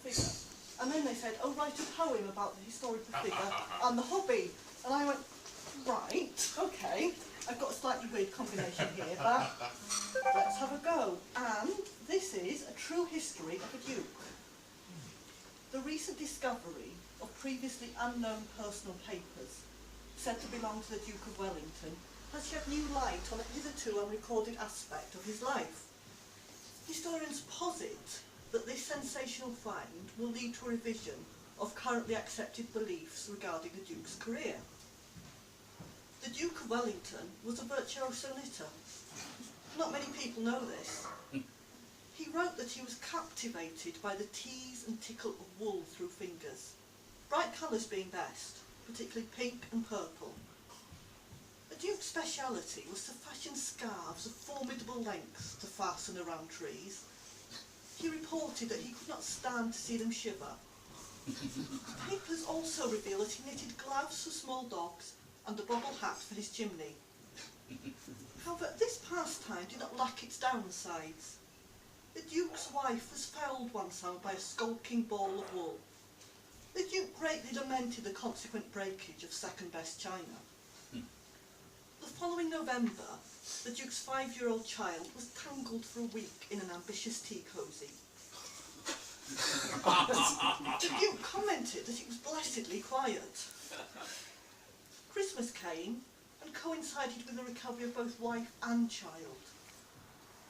figure. And then they said, oh, write a poem about the historical figure and the hobby. And I went, right, okay. I've got a slightly weird combination here, but let's have a go. And this is a true history of a duke. The recent discovery of previously unknown personal papers, said to belong to the Duke of Wellington, has shed new light on a hitherto unrecorded aspect of his life. Historians posit that this sensational find will lead to a revision of currently accepted beliefs regarding the Duke's career. The Duke of Wellington was a virtuoso knitter. Not many people know this. He wrote that he was captivated by the tease and tickle of wool through fingers, bright colours being best, particularly pink and purple. The Duke's speciality was to fashion scarves of formidable lengths to fasten around trees. He reported that he could not stand to see them shiver. Papers also reveal that he knitted gloves for small dogs and a bobble hat for his chimney. However, this pastime did not lack its downsides. The Duke's wife was felled one summer by a skulking ball of wool. The Duke greatly lamented the consequent breakage of second-best china. The following November, the Duke's 5-year-old child was tangled for a week in an ambitious tea cosy. The Duke commented that it was blessedly quiet. Christmas came and coincided with the recovery of both wife and child.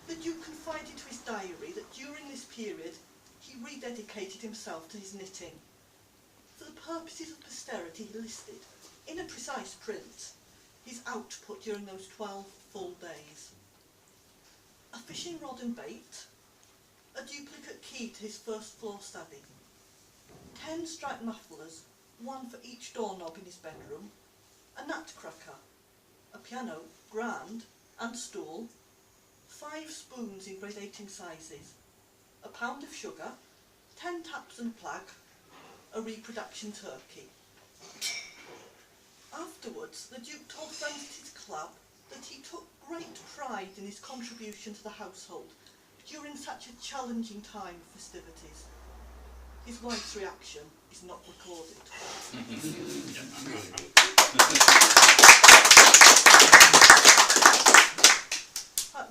The Duke confided to his diary that during this period he rededicated himself to his knitting. For the purposes of posterity he listed, in a precise print, his output during those 12 full days. A fishing rod and bait, a duplicate key to his first floor study, 10 striped mufflers, one for each doorknob in his bedroom, a nutcracker, a piano, grand, and stool, 5 spoons in gradating sizes, a pound of sugar, 10 taps and plug, a reproduction turkey. Afterwards, the Duke told friends at his club that he took great pride in his contribution to the household during such a challenging time of festivities. His wife's reaction is not recorded.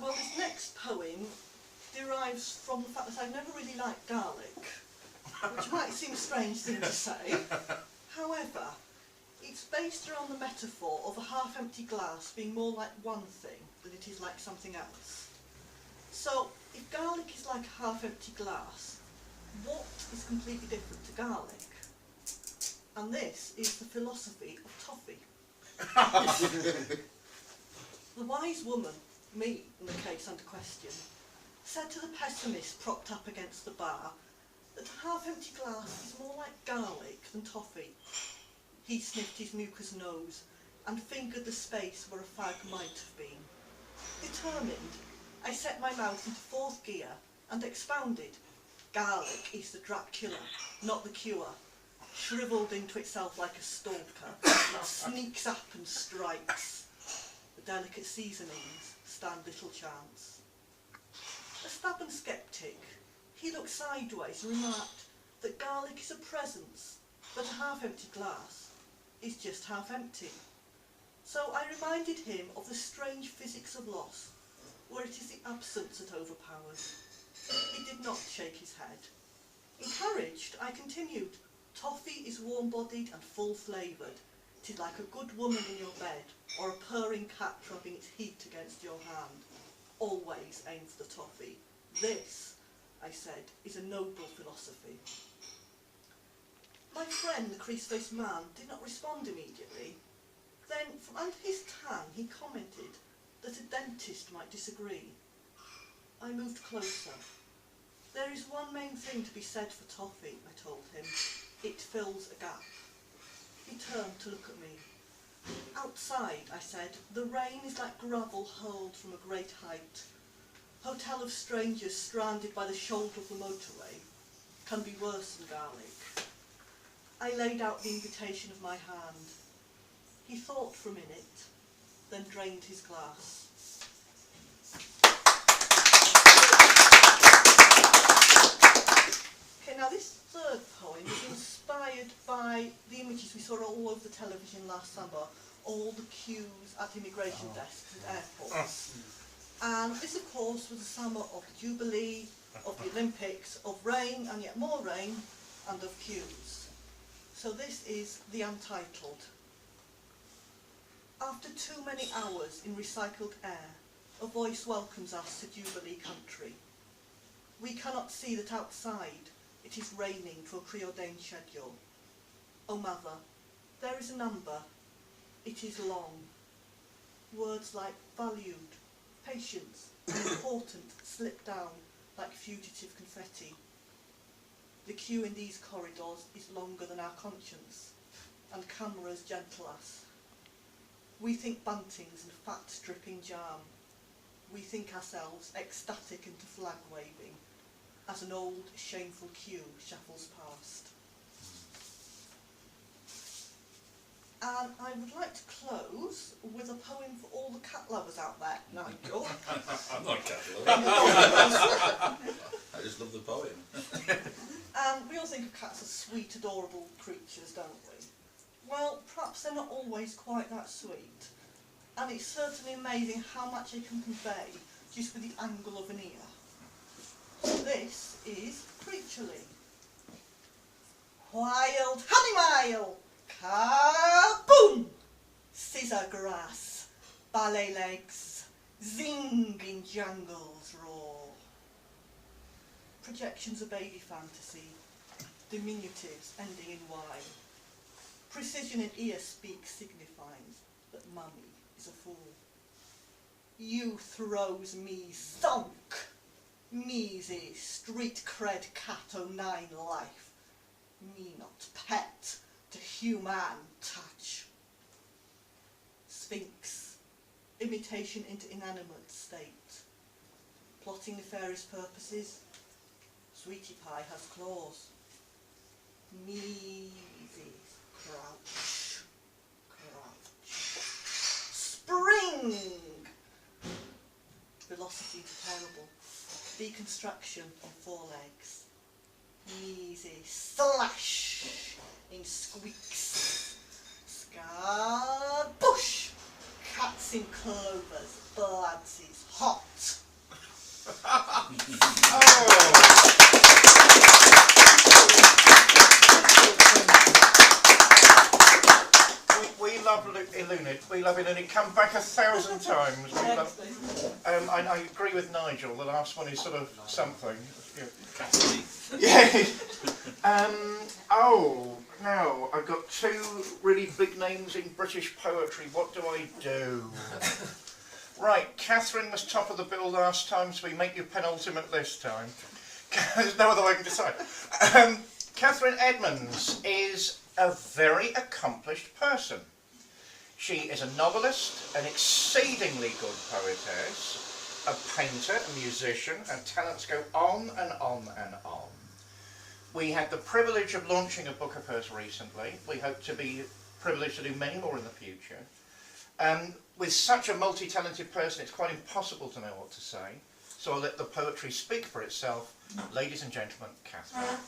Well, this next poem derives from the fact that I've never really liked garlic, which might seem a strange thing to say. However, it's based around the metaphor of a half-empty glass being more like one thing than it is like something else. So, if garlic is like a half-empty glass, what is completely different to garlic? And this is the philosophy of toffee. The wise woman, me in the case under question, said to the pessimist propped up against the bar that a half-empty glass is more like garlic than toffee. He sniffed his mucous nose and fingered the space where a fag might have been. Determined, I set my mouth into 4th gear and expounded. Garlic is the Dracula, not the cure. Shrivelled into itself like a stalker, it sneaks up and strikes. The delicate seasonings stand little chance. A stubborn sceptic, he looked sideways and remarked that garlic is a presence, but a half-empty glass is just half-empty. So I reminded him of the strange physics of loss, where it is the absence that overpowers. He did not shake his head. Encouraged, I continued, toffee is warm-bodied and full-flavoured. It is like a good woman in your bed, or a purring cat rubbing its heat against your hand. Always aim for the toffee. This, I said, is a noble philosophy. My friend, the crease-faced man, did not respond immediately. Then, from under his tan, he commented that a dentist might disagree. I moved closer. There is one main thing to be said for toffee, I told him. It fills a gap. He turned to look at me. Outside, I said, the rain is like gravel hurled from a great height. Hotel of strangers stranded by the shoulder of the motorway can be worse than garlic. I laid out the invitation of my hand. He thought for a minute, then drained his glass. Okay, now this inspired by the images we saw all over the television last summer, all the queues at immigration desks at airports. And this, of course, was the summer of the Jubilee, of the Olympics, of rain and yet more rain, and of queues. So this is the Untitled. After too many hours in recycled air, a voice welcomes us to Jubilee country. We cannot see that outside it is raining to a preordained schedule. Oh mother, there is a number. It is long. Words like valued, patience, and important slip down like fugitive confetti. The queue in these corridors is longer than our conscience, and cameras gentle us. We think buntings and fat dripping jam. We think ourselves ecstatic into flag waving as an old, shameful queue shuffles past. And I would like to close with a poem for all the cat lovers out there, Nigel. I'm not a cat lover. I just love the poem. And we all think of cats as sweet, adorable creatures, don't we? Well, perhaps they're not always quite that sweet. And it's certainly amazing how much they can convey just with the angle of an ear. So this is Creaturely. Wild honey mile, kaboom! Scissor grass, ballet legs, zing in jungles roar. Projections of baby fantasy, diminutives ending in Y. Precision in ear speak signifies that mummy is a fool. You throws me thonk, measy street cred cat o' 9 life, me not pet to human touch. Sphinx, imitation into inanimate state, plotting nefarious purposes. Sweetie Pie has claws. Measy crouch, crouch. Spring! Velocity into terrible. Deconstruction on 4 legs. Easy slash in squeaks. Scarbush! Cats in clovers. Bloods is hot. We love Ilunid. We love Ilunid. Come back 1,000 times. We love, I agree with Nigel. The last one is sort of something. Yeah. Oh, now I've got 2 really big names in British poetry. What do I do? Right, Catherine was top of the bill last time, so we make you penultimate this time. There's no other way I can decide. Catherine Edmonds is a very accomplished person. She is a novelist, an exceedingly good poetess, a painter, a musician, and talents go on and on and on. We had the privilege of launching a book of hers recently. We hope to be privileged to do many more in the future. With such a multi-talented person, it's quite impossible to know what to say. So I'll let the poetry speak for itself. Ladies and gentlemen, Catherine.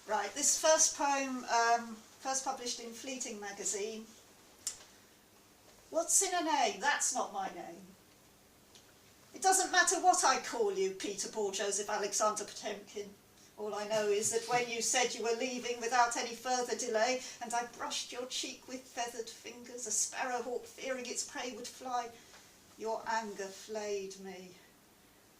Right, this first poem, first published in Fleeting magazine. What's in a name? That's not my name. It doesn't matter what I call you, Peter, Paul, Joseph, Alexander, Potemkin. All I know is that when you said you were leaving without any further delay, and I brushed your cheek with feathered fingers, a sparrowhawk fearing its prey would fly, your anger flayed me.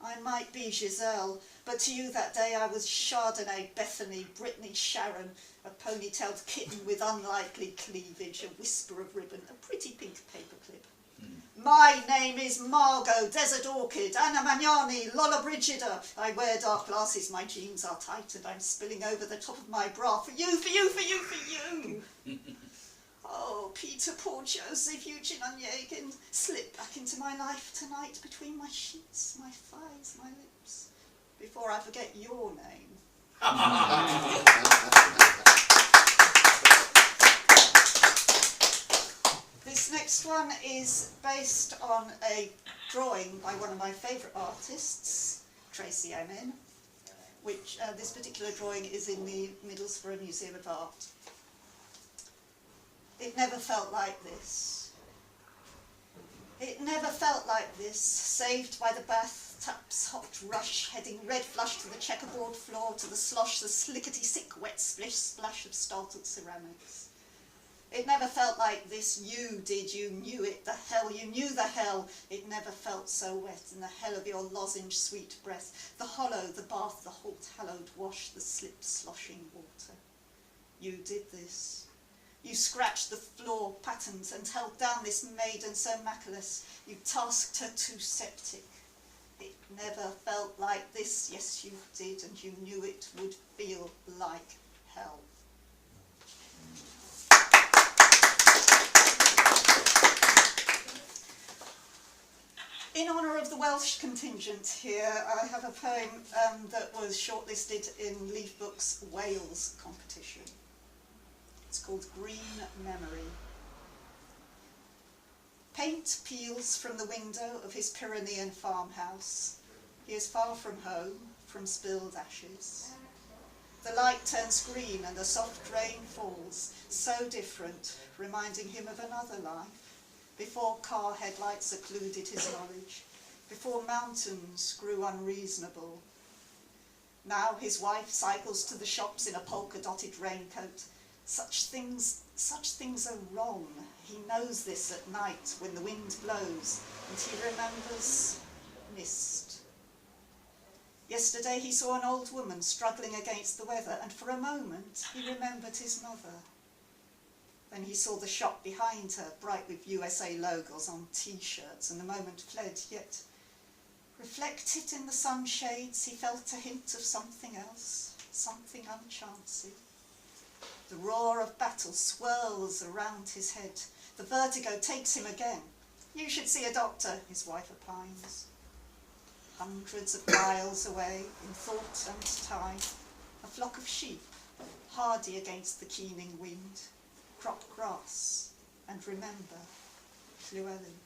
I might be Giselle, but to you that day I was Chardonnay, Bethany, Brittany, Sharon, a ponytailed kitten with unlikely cleavage, a whisper of ribbon, a pretty pink paperclip. My name is Margot, Desert Orchid, Anna Magnani, Lola Brigida. I wear dark glasses, my jeans are tight, and I'm spilling over the top of my bra for you, for you, for you, for you. Oh, Peter, Paul, Joseph, Eugene Onegin, slip back into my life tonight between my sheets, my thighs, my lips, before I forget your name. This next one is based on a drawing by one of my favourite artists, Tracy Emin, which this particular drawing is in the Middlesbrough Museum of Art. It never felt like this. It never felt like this, saved by the bathtub's hot rush, heading red flush to the checkerboard floor, to the slosh, the slickety-sick wet splish splash of startled ceramics. It never felt like this, you did, you knew it, the hell, you knew the hell. It never felt so wet in the hell of your lozenge sweet breath, the hollow, the bath, the halt hallowed wash, the slip sloshing water. You did this. You scratched the floor patterns and held down this maiden so mackerless, you tasked her too septic. It never felt like this, yes you did, and you knew it would feel like hell. In honour of the Welsh contingent here, I have a poem that was shortlisted in Leaf Book's Wales competition. It's called Green Memory. Paint peels from the window of his Pyrenean farmhouse. He is far from home, from spilled ashes. The light turns green and the soft rain falls, so different, reminding him of another life. Before car headlights occluded his knowledge, before mountains grew unreasonable. Now his wife cycles to the shops in a polka-dotted raincoat. Such things are wrong. He knows this at night when the wind blows, and he remembers mist. Yesterday he saw an old woman struggling against the weather, and for a moment he remembered his mother. Then he saw the shop behind her, bright with USA logos on T-shirts, and the moment fled, yet reflected in the sunshades he felt a hint of something else, something unchancy. The roar of battle swirls around his head. The vertigo takes him again. You should see a doctor, his wife opines. Hundreds of miles away, in thought and time, a flock of sheep, hardy against the keening wind, crop grass, and remember Llywelyn.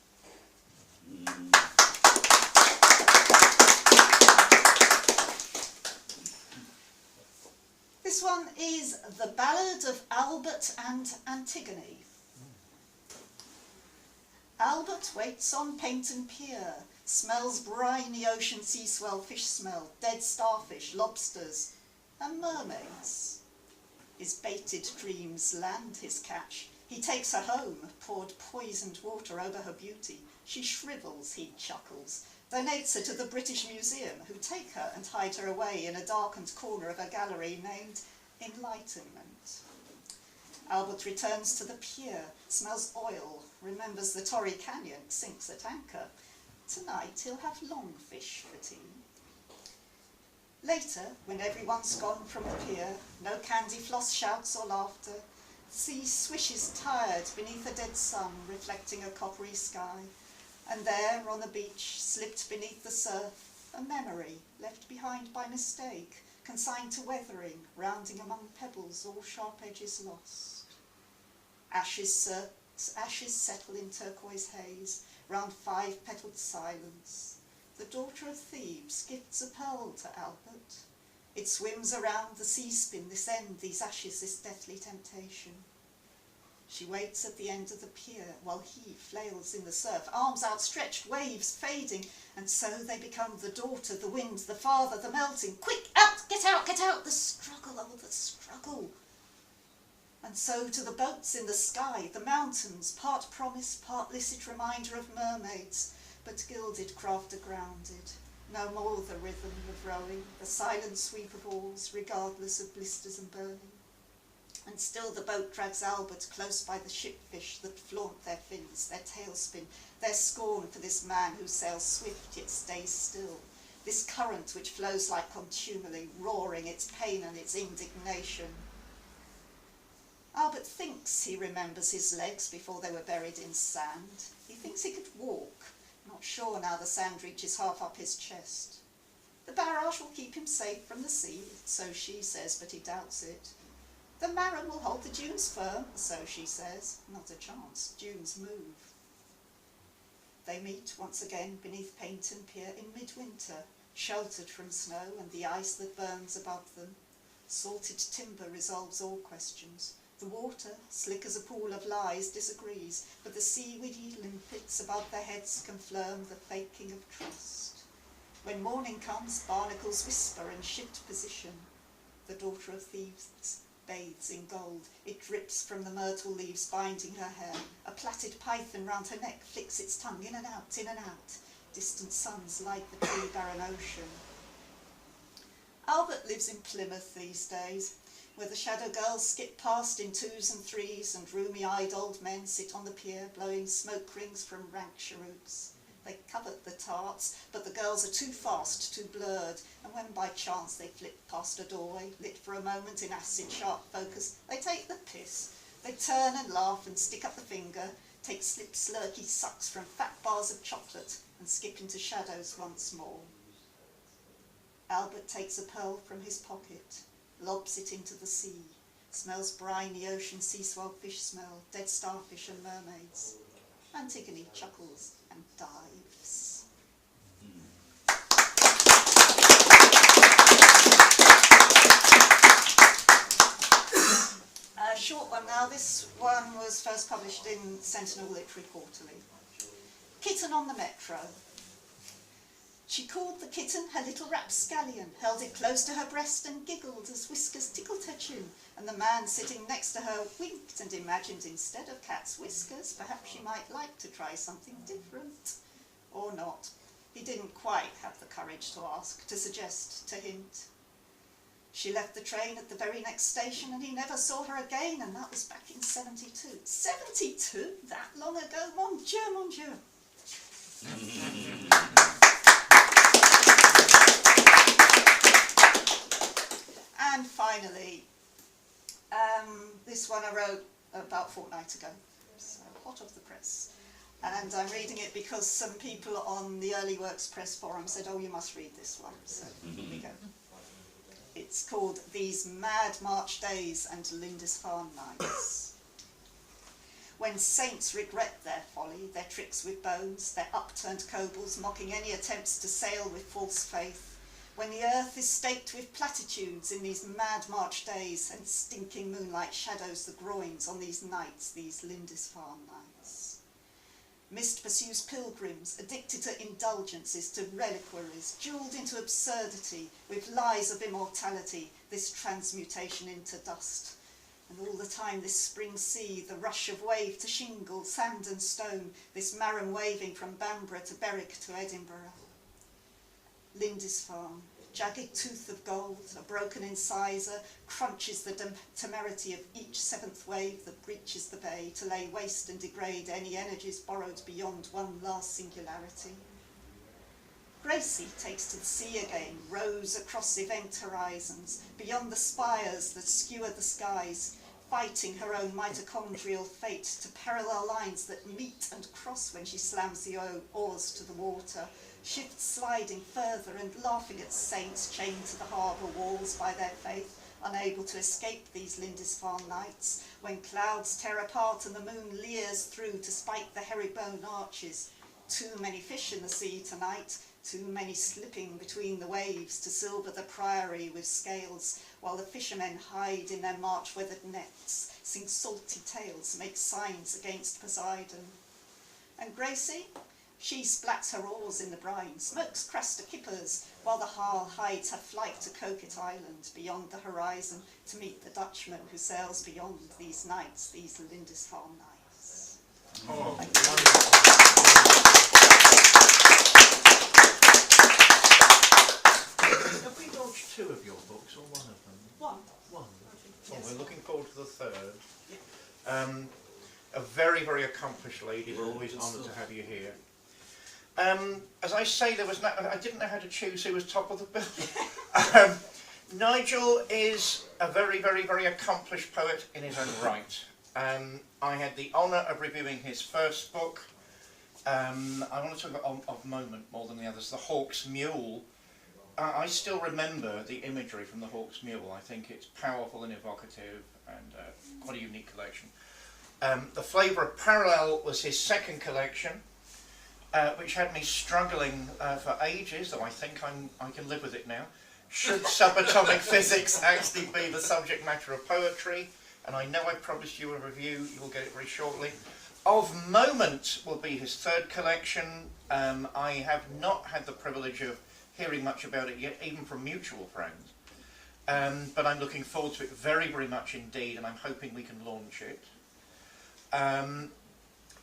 This one is The Ballad of Albert and Antigone. Albert waits on Paynton Pier, smells briny ocean sea swell, fish smell, dead starfish, lobsters, and mermaids. His baited dreams land his catch. He takes her home, poured poisoned water over her beauty. She shrivels, he chuckles, donates her to the British Museum, who take her and hide her away in a darkened corner of a gallery named Enlightenment. Albert returns to the pier, smells oil, remembers the Torrey Canyon, sinks at anchor. Tonight he'll have longfish for tea. Later, when everyone's gone from the pier, no candy floss shouts or laughter, the sea swishes tired beneath a dead sun reflecting a coppery sky, and there on the beach, slipped beneath the surf, a memory left behind by mistake, consigned to weathering, rounding among pebbles, all sharp edges lost. Ashes settle in turquoise haze, round five-petalled silence. The daughter of Thebes gifts a pearl to Albert. It swims around the sea spin, this end, these ashes, this deathly temptation. She waits at the end of the pier while he flails in the surf, arms outstretched, waves fading, and so they become the daughter, the wind, the father, the melting. Quick, out, get out, the struggle, oh, the struggle. And so to the boats in the sky, the mountains, part promise, part licit reminder of mermaids, but gilded craft agrounded. No more the rhythm of rowing, the silent sweep of oars, regardless of blisters and burning. And still the boat drags Albert close by the shipfish that flaunt their fins, their tailspin, their scorn for this man who sails swift yet stays still, this current which flows like contumely, roaring its pain and its indignation. Albert thinks he remembers his legs before they were buried in sand. He thinks he could walk, not sure now the sand reaches half up his chest. The barrage will keep him safe from the sea, so she says, but he doubts it. The Marram will hold the dunes firm, so she says. Not a chance, dunes move. They meet once again beneath Paynton Pier in midwinter, sheltered from snow and the ice that burns above them. Salted timber resolves all questions. The water, slick as a pool of lies, disagrees, but the seaweedy limpets above their heads confirm the faking of trust. When morning comes, barnacles whisper and shift position. The daughter of thieves bathes in gold. It drips from the myrtle leaves binding her hair. A plaited python round her neck flicks its tongue in and out, in and out. Distant suns light the tree-barren ocean. Albert lives in Plymouth these days, where the shadow girls skip past in 2s and 3s and roomy-eyed old men sit on the pier blowing smoke rings from rank cheroots. They covet the tarts, but the girls are too fast, too blurred, and when by chance they flit past a doorway, lit for a moment in acid-sharp focus, they take the piss. They turn and laugh and stick up the finger, take slurky sucks from fat bars of chocolate, and skip into shadows once more. Albert takes a pearl from his pocket, lobs it into the sea, smells briny ocean sea swellfish smell, dead starfish and mermaids. Antigone chuckles and dives. A short one now. This one was first published in Sentinel Literary Quarterly. Kitten on the Metro. She called the kitten her little rapscallion, held it close to her breast and giggled as whiskers tickled her chin, and the man sitting next to her winked and imagined instead of cat's whiskers, perhaps she might like to try something different. Or not. He didn't quite have the courage to ask, to suggest, to hint. She left the train at the very next station and he never saw her again, and that was back in 72. 72? That long ago? Mon Dieu, mon Dieu. And finally, this one I wrote about a fortnight ago, so hot off the press. And I'm reading it because some people on the Early Works Press Forum said, oh, you must read this one. So here we go. It's called These Mad March Days and Lindisfarne Nights. When saints regret their folly, their tricks with bones, their upturned cobles mocking any attempts to sail with false faith, when the earth is staked with platitudes in these mad March days and stinking moonlight shadows the groins on these nights, these Lindisfarne nights. Mist pursues pilgrims, addicted to indulgences, to reliquaries, jewelled into absurdity with lies of immortality, this transmutation into dust. And all the time this spring sea, the rush of wave to shingle, sand and stone, this Marram waving from Bamborough to Berwick to Edinburgh. Lindisfarne, jagged tooth of gold, a broken incisor, crunches the temerity of each seventh wave that breaches the bay to lay waste and degrade any energies borrowed beyond one last singularity. Gracie takes to the sea again, rows across event horizons, beyond the spires that skewer the skies, fighting her own mitochondrial fate to parallel lines that meet and cross when she slams the oars to the water, shifts sliding further and laughing at saints chained to the harbour walls by their faith, unable to escape these Lindisfarne nights, when clouds tear apart and the moon leers through to spike the herringbone arches. Too many fish in the sea tonight, too many slipping between the waves to silver the priory with scales, while the fishermen hide in their March-weathered nets, sing salty tales, make signs against Poseidon. And Gracie? She splats her oars in the brine, smokes craster kippers, while the Harl hides her flight to Coquet Island, beyond the horizon, to meet the Dutchman who sails beyond these nights, these Lindisfarne nights. Oh, have we launched 2 of your books or 1 of them? One. One. Well, Yes. we're looking forward to the 3rd. A very, very accomplished lady. We're always honoured to have you here. As I say, I didn't know how to choose who was top of the bill. Nigel is a very, very, very accomplished poet in his own right. I had the honour of reviewing his first book. I want to talk about of moment more than the others, The Hawk's Mule. I still remember the imagery from The Hawk's Mule. I think it's powerful and evocative, and quite a unique collection. The Flavour of Parallel was his second collection, which had me struggling for ages, though I think I can live with it now. Should subatomic physics actually be the subject matter of poetry? And I know I promised you a review, you will get it very shortly. Of Moment will be his third collection. I have not had the privilege of hearing much about it yet, even from mutual friends. But I'm looking forward to it very, very much indeed, and I'm hoping we can launch it. I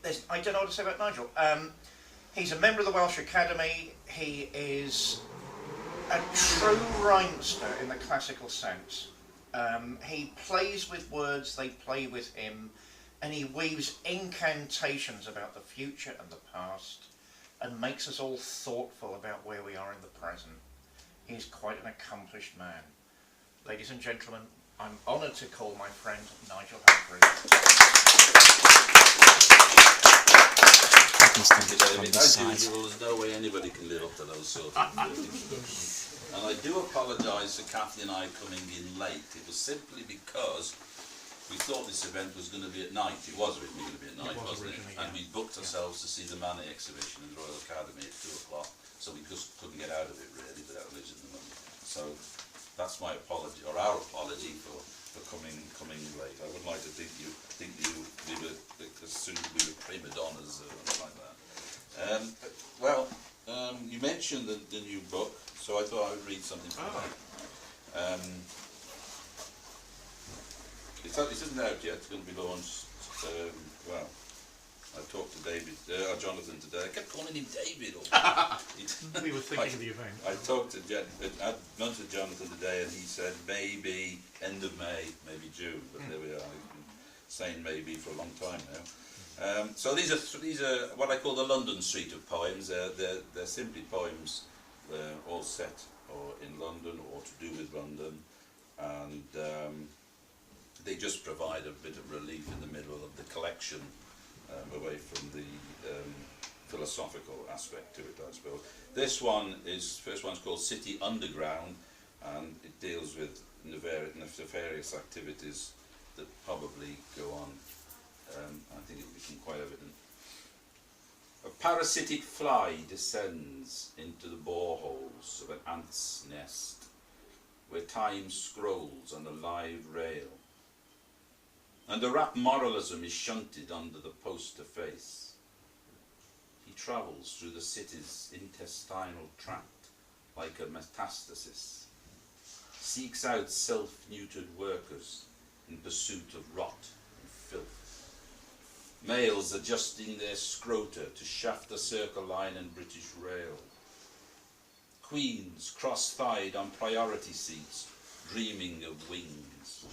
don't know what to say about Nigel. He's a member of the Welsh Academy. He is a true rhymester in the classical sense. He plays with words, they play with him, and he weaves incantations about the future and the past and makes us all thoughtful about where we are in the present. He's quite an accomplished man. Ladies and gentlemen, I'm honoured to call my friend Nigel Humphreys. As usual, there's no way anybody can live up to those sort of introductions. And I do apologise for Kathy and I coming in late. It was simply because we thought this event was going to be at night. It was originally going to be at night, wasn't it? And we booked ourselves to see the Manet exhibition in the Royal Academy at 2 o'clock, so we just couldn't get out of it really without losing the money. So that's my apology, or our apology for coming late. I would like to think we were assumed we were prima donnas or something like that. You mentioned the new book, so I thought I would read something from that. It isn't out yet. It's going to be launched. I talked to Jonathan today. I kept calling him David. We were thinking of the event. I talked to Jonathan today, and he said maybe end of May, maybe June. But there we are. He's been saying maybe for a long time now. So these are what I call the London suite of poems. They're simply poems, all set or in London or to do with London, and they just provide a bit of relief in the middle of the collection, away from the philosophical aspect to it, I suppose. First one's called City Underground, and it deals with nefarious activities that probably go on. I think it became quite evident. A parasitic fly descends into the boreholes of an ant's nest, where time scrolls on a live rail, and the rap moralism is shunted under the poster face. He travels through the city's intestinal tract like a metastasis, seeks out self-neutered workers in pursuit of rot and filth. Males adjusting their scrota to shaft the Circle Line and British Rail. Queens cross-thighed on priority seats, dreaming of wings.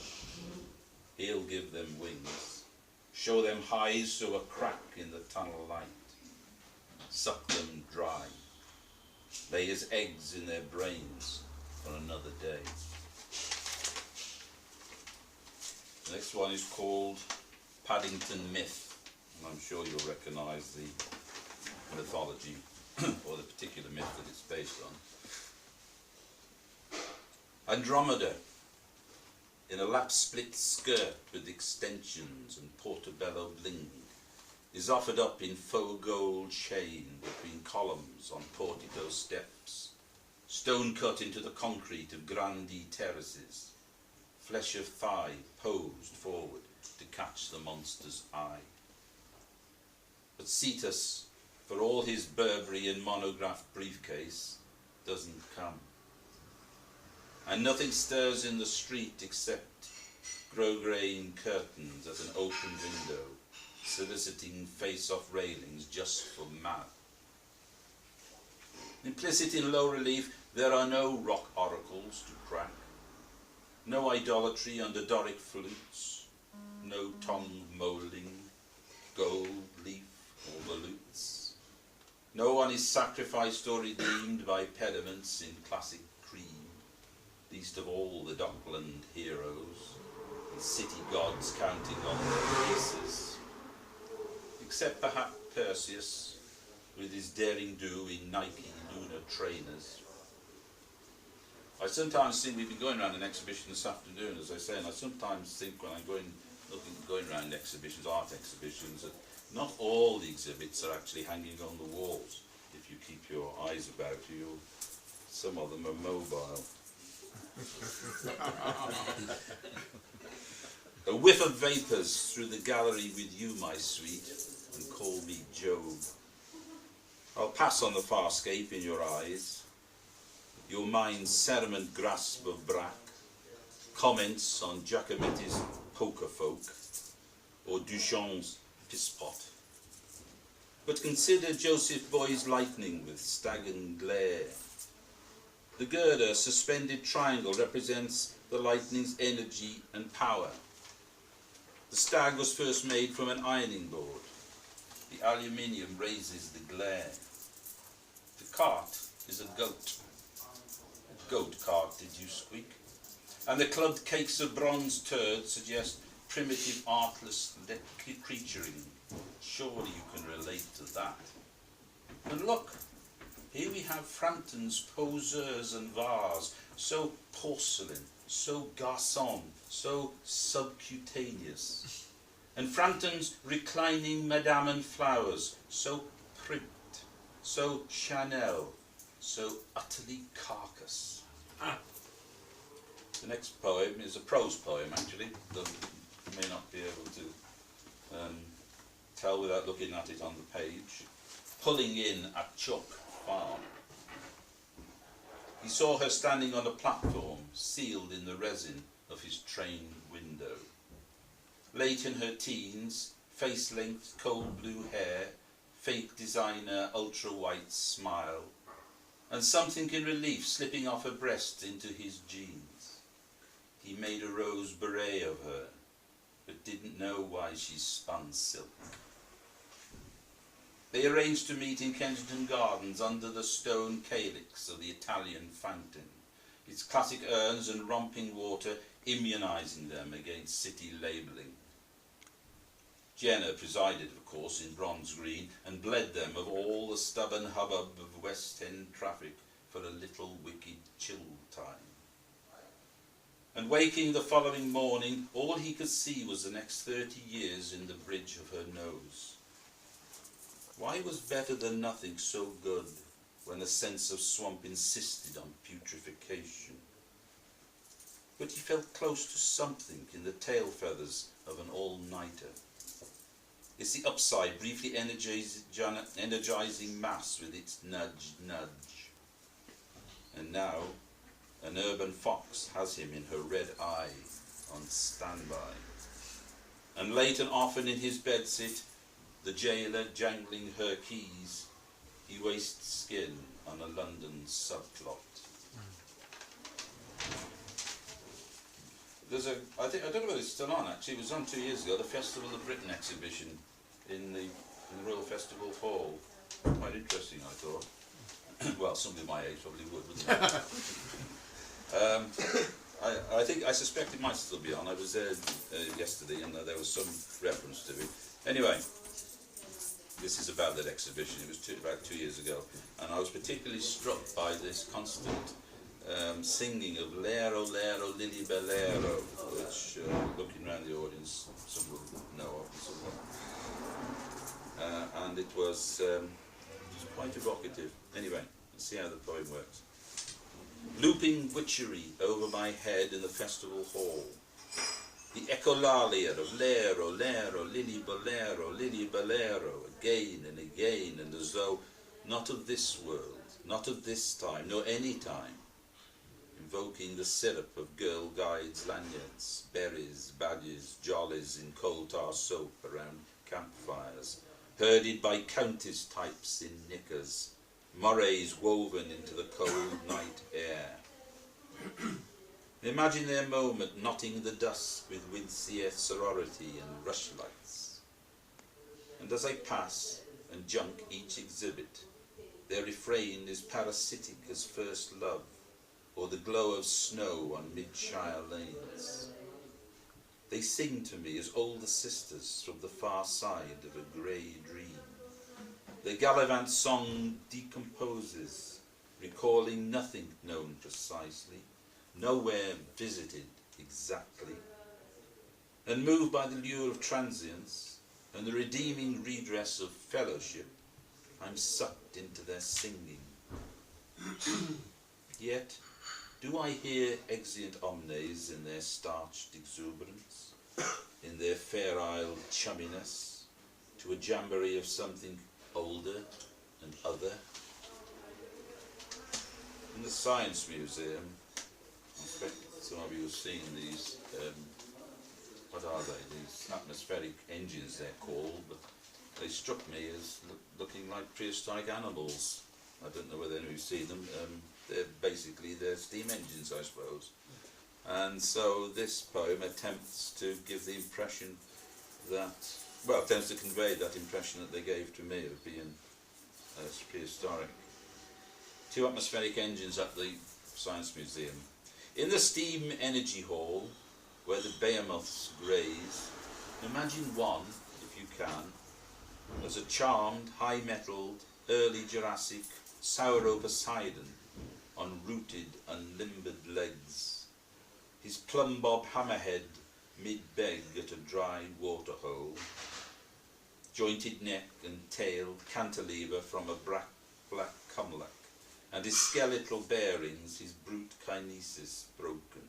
He'll give them wings, show them highs through a crack in the tunnel light, suck them dry, lay his eggs in their brains for another day. The next one is called Paddington Myth, and I'm sure you'll recognise the mythology or the particular myth that it's based on. Andromeda, in a lap-split skirt with extensions and portobello bling, is offered up in faux gold chain between columns on portico steps, stone cut into the concrete of grandee terraces, flesh of thigh posed forward to catch the monster's eye. But Cetus, for all his Burberry and monographed briefcase, doesn't come. And nothing stirs in the street except grosgrain curtains at an open window, soliciting face-off railings just for mad. Implicit in low relief, there are no rock oracles to crack, no idolatry under Doric flutes, no tongue moulding, gold leaf or volutes. No one is sacrificed or redeemed by pediments in classic cream, least of all the Dockland heroes, and city gods counting on their faces, except perhaps Perseus, with his daring do in Nike lunar trainers. I sometimes think, we've been going around an exhibition this afternoon, as I say, and I sometimes think when I'm going around exhibitions, art exhibitions, that not all the exhibits are actually hanging on the walls. If you keep your eyes about you, some of them are mobile. A whiff of vapours through the gallery with you, my sweet, and call me Job. I'll pass on the farscape in your eyes, your mind's cerement grasp of Braque, comments on Giacometti's Poker Folk, or Duchamp's Pisspot. But consider Joseph Boy's lightning with stagnant glare. The girder suspended triangle represents the lightning's energy and power. The stag was first made from an ironing board. The aluminium raises the glare. The cart is a goat. Goat cart, did you squeak? And the clubbed cakes of bronze turds suggest primitive artless creaturing. Surely you can relate to that. And look, here we have Frampton's poseurs and vase, so porcelain, so garçon, so subcutaneous. And Frampton's reclining Madame and flowers, so primped, so Chanel, so utterly carcass. The next poem is a prose poem, actually, though you may not be able to tell without looking at it on the page. Pulling in at Chalk Farm. He saw her standing on a platform, sealed in the resin of his train window. Late in her teens, face-length cold blue hair, fake designer ultra-white smile, and something in relief slipping off her breast into his jeans. He made a rose beret of her, but didn't know why she spun silk. They arranged to meet in Kensington Gardens under the stone calyx of the Italian fountain, its classic urns and romping water immunizing them against city labelling. Jenner presided, of course, in bronze green and bled them of all the stubborn hubbub of West End traffic for a little wicked chill time. And waking the following morning, all he could see was the next 30 years in the bridge of her nose. Why was better than nothing so good when a sense of swamp insisted on putrefaction? But he felt close to something in the tail feathers of an all-nighter. It's the upside, briefly energizing mass with its nudge, nudge. And now, an urban fox has him in her red eye on standby. And late and often in his bedsit, the jailer jangling her keys, he wastes skin on a London subplot. There's I don't know whether it's still on actually, it was on 2 years ago, the Festival of Britain exhibition in the Royal Festival Hall. Quite interesting, I thought. Well, somebody my age probably would, wouldn't they? I suspect it might still be on. I was there yesterday and there was some reference to it. Anyway, this is about that exhibition. It was about 2 years ago, and I was particularly struck by this constant singing of Lero, Lero, Lili Bellero, which, looking around the audience, some will know of, some won't. And it was quite evocative. Anyway, let's see how the poem works. Looping witchery over my head in the festival hall. The echolalia of Lero, Lero, Lili Bellero, again and again, and as though not of this world, not of this time, nor any time, invoking the syrup of girl guides' lanyards, berries, badges, jollies in coal tar soap around campfires, herded by countess types in knickers, mores woven into the cold night air. Imagine their moment knotting the dusk with Wincier sorority and rushlights. And as I pass and junk each exhibit, their refrain is parasitic as first love, or the glow of snow on mid-shire lanes. They sing to me as older sisters from the far side of a grey dream. Their gallivant song decomposes, recalling nothing known precisely, nowhere visited exactly, and moved by the lure of transience and the redeeming redress of fellowship, I'm sucked into their singing. Yet, do I hear exeunt omnes in their starched exuberance, in their fair-isle chumminess, to a jamboree of something older and other? In the Science Museum, I expect some of you have seen these, what are they, these atmospheric engines they're called, but they struck me as looking like prehistoric animals. I don't know whether any of you see them. They're steam engines, I suppose. And so this poem attempts to give the impression that, well, attempts to convey that impression that they gave to me of being prehistoric. 2 atmospheric engines at the Science Museum. In the Steam Energy Hall, where the behemoths graze, imagine one, if you can, as a charmed, high-metalled, early Jurassic Sauro Poseidon on rooted, unlimbered legs, his plumbob hammerhead mid-beg at a dry waterhole, jointed neck and tail cantilever from a black cumlock, and his skeletal bearings, his brute kinesis broken.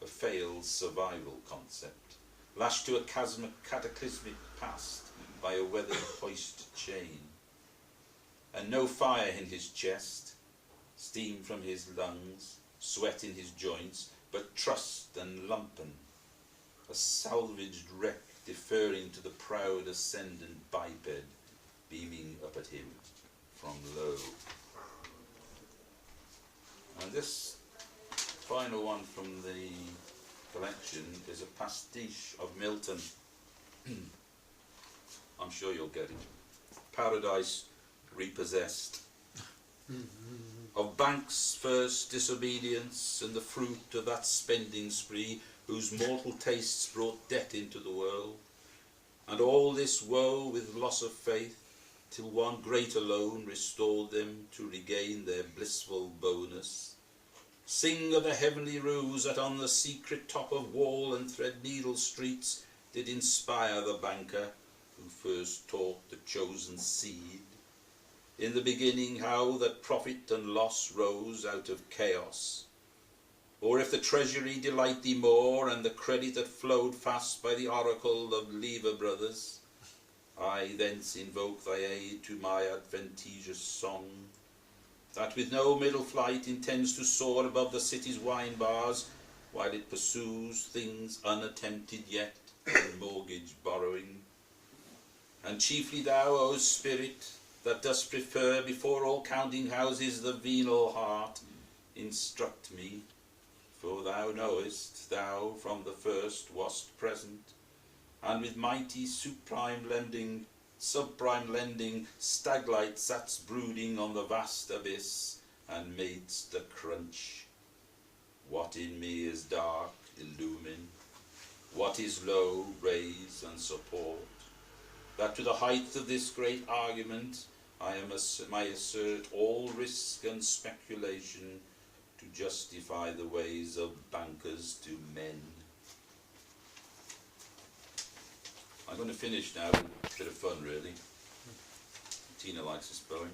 A failed survival concept, lashed to a cataclysmic past by a weathered hoist chain. And no fire in his chest, steam from his lungs, sweat in his joints, but trust and lumpen, a salvaged wreck deferring to the proud ascendant biped beaming up at him from low. And this final one from the collection is a pastiche of Milton. I'm sure you'll get it. Paradise Repossessed. Of Banks' first disobedience and the fruit of that spending spree whose mortal tastes brought debt into the world, and all this woe with loss of faith, till one great alone restored them to regain their blissful bonus. Sing of the heavenly ruse that on the secret top of wall and threadneedle streets did inspire the banker who first taught the chosen seed. In the beginning how that profit and loss rose out of chaos. Or if the treasury delight thee more, and the credit that flowed fast by the oracle of Lever Brothers, I thence invoke thy aid to my adventitious song, that with no middle flight intends to soar above the city's wine bars, while it pursues things unattempted yet in mortgage borrowing. And chiefly thou, O spirit, that dost prefer before all counting houses the venal heart, instruct me, for thou knowest, thou from the first wast present, and with mighty subprime lending, staglight sat's brooding on the vast abyss, and madest the crunch. What in me is dark, illumine, what is low, raise and support, that to the height of this great argument I assert all risk and speculation to justify the ways of bankers to men. I'm going to finish now with a bit of fun, really. Tina likes this poem.